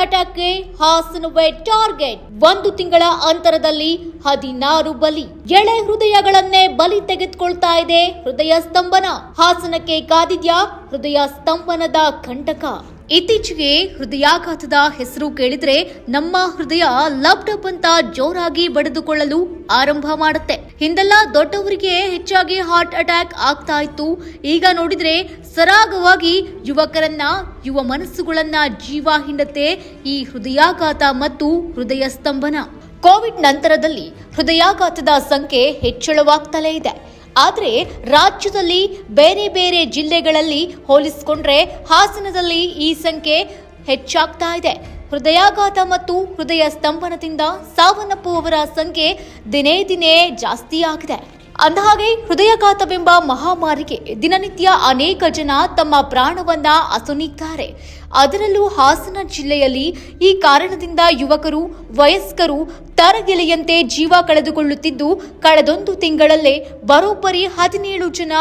ಅಟ್ಯಾಕ್ಗೆ ಹಾಸನವೇ target. 1 ತಿಂಗಳ ಅಂತರದಲ್ಲಿ 16 ಬಲಿ. ಎಳೆ ಹೃದಯಗಳನ್ನೇ ಬಲಿ ತೆಗೆದುಕೊಳ್ತಾ ಇದೆ ಹೃದಯ ಸ್ತಂಭನ. ಹಾಸನಕ್ಕೆ ಕಾದಿದ್ಯಾ ಹೃದಯ ಸ್ತಂಭನದ ಕಂಟಕ? ಇತ್ತೀಚೆಗೆ ಹೃದಯಾಘಾತದ ಹೆಸರು ಕೇಳಿದ್ರೆ ನಮ್ಮ ಹೃದಯ ಲಬ್ಡಬ್ ಅಂತ ಜೋರಾಗಿ ಬಡಿದುಕೊಳ್ಳಲು ಆರಂಭ ಮಾಡುತ್ತೆ. ಹಿಂದೆಲ್ಲ ದೊಡ್ಡವರಿಗೆ ಹೆಚ್ಚಾಗಿ ಹಾರ್ಟ್ ಅಟ್ಯಾಕ್ ಆಗ್ತಾ ಇತ್ತು. ಈಗ ನೋಡಿದ್ರೆ ಸರಾಗವಾಗಿ ಯುವ ಮನಸ್ಸುಗಳನ್ನ ಜೀವ ಹಿಂಡತ್ತೆ ಈ ಹೃದಯಾಘಾತ ಮತ್ತು ಹೃದಯ ಸ್ತಂಭನ. ಕೋವಿಡ್ ನಂತರದಲ್ಲಿ ಹೃದಯಾಘಾತದ ಸಂಖ್ಯೆ ಹೆಚ್ಚಳವಾಗ್ತಲೇ ಇದೆ. ಆದರೆ ರಾಜ್ಯದಲ್ಲಿ ಬೇರೆ ಬೇರೆ ಜಿಲ್ಲೆಗಳಲ್ಲಿ ಹೋಲಿಸಿಕೊಂಡ್ರೆ ಹಾಸನದಲ್ಲಿ ಈ ಸಂಖ್ಯೆ ಹೆಚ್ಚಾಗ್ತಾ ಇದೆ. ಹೃದಯಾಘಾತ ಮತ್ತು ಹೃದಯ ಸ್ತಂಭನದಿಂದ ಸಾವನ್ನಪ್ಪುವವರ ಸಂಖ್ಯೆ ದಿನೇ ದಿನೇ ಜಾಸ್ತಿ ಆಗಿದೆ. ಅಂದಹಾಗೆ ಹೃದಯಾಘಾತವೆಂಬ ಮಹಾಮಾರಿಗೆ ದಿನನಿತ್ಯ ಅನೇಕ ಜನ ತಮ್ಮ ಪ್ರಾಣವನ್ನ ಅಸುನೀಗ್ತಾರೆ. ಅದರಲ್ಲೂ ಹಾಸನ ಜಿಲ್ಲೆಯಲ್ಲಿ ಈ ಕಾರಣದಿಂದ ಯುವಕರು, ವಯಸ್ಕರು ತರಗೆಲೆಯಂತೆ ಜೀವ ಕಳೆದುಕೊಳ್ಳುತ್ತಿದ್ದು, ಕಳೆದೊಂದು ತಿಂಗಳಲ್ಲೇ ಬರೋಬ್ಬರಿ 17 ಜನ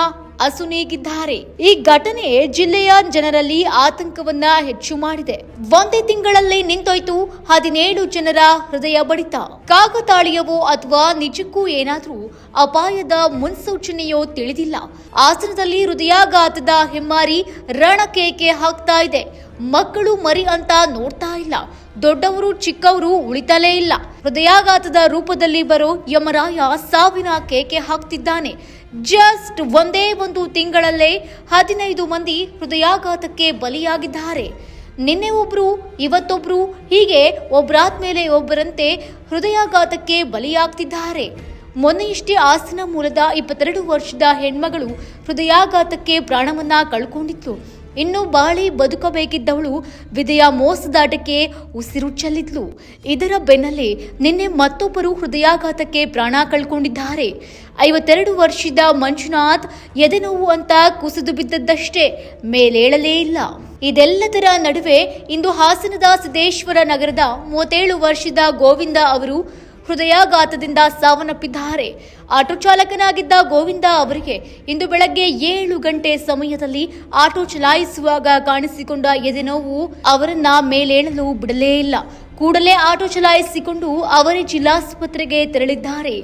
ಅಸುನೀಗಿದ್ದಾರೆ. ಈ ಘಟನೆ ಜಿಲ್ಲೆಯ ಜನರಲ್ಲಿ ಆತಂಕವನ್ನ ಹೆಚ್ಚು ಮಾಡಿದೆ. ಒಂದೇ ತಿಂಗಳಲ್ಲೇ ನಿಂತೋಯ್ತು 17 ಜನರ ಹೃದಯ ಬಡಿತ. ಕಾಕತಾಳೀಯವೋ ಅಥವಾ ನಿಜಕ್ಕೂ ಏನಾದ್ರೂ ಅಪಾಯದ ಮುನ್ಸೂಚನೆಯೋ ತಿಳಿದಿಲ್ಲ. ಹಾಸನದಲ್ಲಿ ಹೃದಯಾಘಾತದ ಹೆಮ್ಮಾರಿ ರಣಕೇಕೆ ಹಾಕ್ತಾ ಇದೆ. ಮಕ್ಕಳು ಮರಿ ಅಂತ ನೋಡ್ತಾ ಇಲ್ಲ, ದೊಡ್ಡವರು ಚಿಕ್ಕವರು ಉಳಿತಲೇ ಇಲ್ಲ. ಹೃದಯಾಘಾತದ ರೂಪದಲ್ಲಿ ಬರೋ ಯಮರಾಯ ಸಾವಿನ ಕೇಕೆ ಹಾಕ್ತಿದ್ದಾನೆ. ಜಸ್ಟ್ ಒಂದೇ 1 ತಿಂಗಳಲ್ಲೇ 15 ಮಂದಿ ಹೃದಯಾಘಾತಕ್ಕೆ ಬಲಿಯಾಗಿದ್ದಾರೆ. ನಿನ್ನೆ ಒಬ್ರು, ಇವತ್ತೊಬ್ರು, ಹೀಗೆ ಒಬ್ಬರಾದ್ಮೇಲೆ ಒಬ್ಬರಂತೆ ಹೃದಯಾಘಾತಕ್ಕೆ ಬಲಿಯಾಗ್ತಿದ್ದಾರೆ. ಮೊನ್ನೆಯಷ್ಟೇ ಹಾಸನ ಮೂಲದ 22 ವರ್ಷದ ಹೆಣ್ಮಗಳು ಹೃದಯಾಘಾತಕ್ಕೆ ಪ್ರಾಣವನ್ನ ಕಳ್ಕೊಂಡಿತ್ತು. ಇನ್ನು ಬಾಳಿ ಬದುಕಬೇಕಿದ್ದವಳು ವಿಧಿಯ ಮೋಸದಾಟಕ್ಕೆ ಉಸಿರು ಚೆಲ್ಲಿದ್ಲು. ಇದರ ಬೆನ್ನಲ್ಲೇ ನಿನ್ನೆ ಮತ್ತೊಬ್ಬರು ಹೃದಯಾಘಾತಕ್ಕೆ ಪ್ರಾಣ ಕಳ್ಕೊಂಡಿದ್ದಾರೆ. 52 ವರ್ಷದ ಮಂಜುನಾಥ್ ಎದೆನೋವು ಅಂತ ಕುಸಿದು ಬಿದ್ದದ್ದಷ್ಟೇ, ಮೇಲೇಳಲೇ ಇಲ್ಲ. ಇದೆಲ್ಲದರ ನಡುವೆ ಇಂದು ಹಾಸನದ ಸಿದ್ದೇಶ್ವರ ನಗರದ 37 ವರ್ಷದ ಗೋವಿಂದ ಅವರು ಹೃದಯಾಘಾತದಿಂದ ಸಾವನ್ನಪ್ಪಿದ್ದಾರೆ. ಆಟೋ ಚಾಲಕನಾಗಿದ್ದ ಗೋವಿಂದ ಅವರಿಗೆ ಇಂದು ಬೆಳಗ್ಗೆ 7 ಗಂಟೆ ಸಮಯದಲ್ಲಿ ಆಟೋ ಚಲಾಯಿಸುವಾಗ ಕಾಣಿಸಿಕೊಂಡ ಎದೆನೋವು ಅವರನ್ನ ಮೇಲೇಳಲು ಬಿಡಲೇ ಇಲ್ಲ. ಕೂಡಲೇ ಆಟೋ ಚಲಾಯಿಸಿಕೊಂಡು ಅವರೇ ಜಿಲ್ಲಾಸ್ಪತ್ರೆಗೆ ತೆರಳಿದ್ದಾರೆ.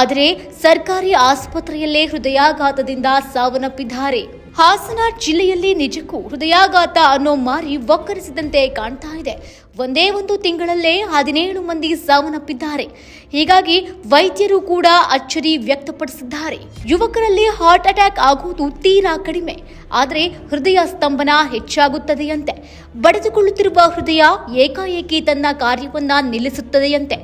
ಆದರೆ ಸರ್ಕಾರಿ ಆಸ್ಪತ್ರೆಯಲ್ಲೇ ಹೃದಯಾಘಾತದಿಂದ ಸಾವನ್ನಪ್ಪಿದ್ದಾರೆ. ಹಾಸನ ಜಿಲ್ಲೆಯಲ್ಲಿ ನಿಜಕ್ಕೂ ಹೃದಯಾಘಾತ ಅನ್ನೋ ಮಾರಿ ಒಕ್ಕರಿಸಿದಂತೆ ಕಾಣ್ತಾ ಇದೆ. ಒಂದೇ 1 ತಿಂಗಳಲ್ಲೇ 17 ಮಂದಿ ಸಾವನ್ನಪ್ಪಿದ್ದಾರೆ. ಹೀಗಾಗಿ ವೈದ್ಯರು ಕೂಡ ಅಚ್ಚರಿ ವ್ಯಕ್ತಪಡಿಸಿದ್ದಾರೆ. ಯುವಕರಲ್ಲಿ ಹಾರ್ಟ್ ಅಟ್ಯಾಕ್ ಆಗುವುದು ತೀರಾ ಕಡಿಮೆ, ಆದರೆ ಹೃದಯ ಸ್ತಂಭನ ಹೆಚ್ಚಾಗುತ್ತದೆಯಂತೆ. ಬಡಿದುಕೊಳ್ಳುತ್ತಿರುವ ಹೃದಯ ಏಕಾಏಕಿ ತನ್ನ ಕಾರ್ಯವನ್ನ ನಿಲ್ಲಿಸುತ್ತದೆಯಂತೆ.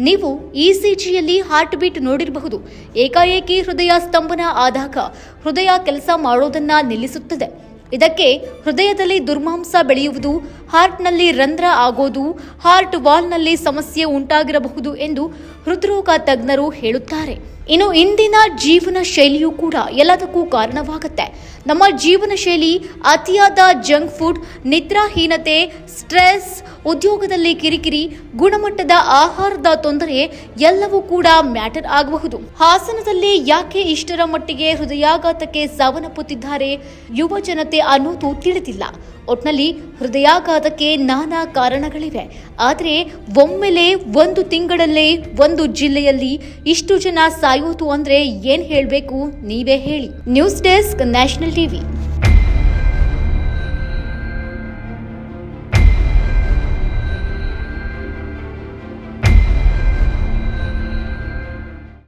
ನೀವು ಇಸಿಜಿಯಲ್ಲಿ ಹಾರ್ಟ್ ಬೀಟ್ ನೋಡಿರಬಹುದು. ಏಕಾಏಕಿ ಹೃದಯ ಸ್ತಂಭನ ಆದಾಗ ಹೃದಯ ಕೆಲಸ ಮಾಡೋದನ್ನ ನಿಲ್ಲಿಸುತ್ತದೆ. ಇದಕ್ಕೆ ಹೃದಯದಲ್ಲಿ ದುರ್ಮಾಂಸ ಬೆಳೆಯುವುದು, ಹಾರ್ಟ್ನಲ್ಲಿ ರಂಧ್ರ ಆಗೋದು, ಹಾರ್ಟ್ ವಾಲ್ನಲ್ಲಿ ಸಮಸ್ಯೆ ಉಂಟಾಗಿರಬಹುದು ಎಂದು ಹೃದ್ರೋಗ ತಜ್ಞರು ಹೇಳುತ್ತಾರೆ. ಇನ್ನು ಇಂದಿನ ಜೀವನ ಶೈಲಿಯೂ ಕೂಡ ಎಲ್ಲದಕ್ಕೂ ಕಾರಣವಾಗುತ್ತೆ. ನಮ್ಮ ಜೀವನ ಶೈಲಿ, ಅತಿಯಾದ ಜಂಕ್ ಫುಡ್, ನಿದ್ರಾಹೀನತೆ, ಸ್ಟ್ರೆಸ್, ಉದ್ಯೋಗದಲ್ಲಿ ಕಿರಿಕಿರಿ, ಗುಣಮಟ್ಟದ ಆಹಾರದ ತೊಂದರೆ ಎಲ್ಲವೂ ಕೂಡ ಮ್ಯಾಟರ್ ಆಗಬಹುದು. ಹಾಸನದಲ್ಲಿ ಯಾಕೆ ಇಷ್ಟರ ಮಟ್ಟಿಗೆ ಹೃದಯಾಘಾತಕ್ಕೆ ಸಾವನ್ನಪ್ಪುತ್ತಿದ್ದಾರೆ ಯುವ ಜನತೆ ಅನ್ನೋದು ತಿಳಿದಿಲ್ಲ. ಒಟ್ನಲ್ಲಿ ಹೃದಯಾಘಾತಕ್ಕೆ ನಾನಾ ಕಾರಣಗಳಿವೆ. ಆದರೆ ಒಮ್ಮೆಲೆ 1 ತಿಂಗಳಲ್ಲೇ ಒಂದು ಜಿಲ್ಲೆಯಲ್ಲಿ ಇಷ್ಟು ಜನ ಸಾಯೋದು ಅಂದ್ರೆ ಏನ್ ಹೇಳ್ಬೇಕು, ನೀವೇ ಹೇಳಿ. News desk, national TV.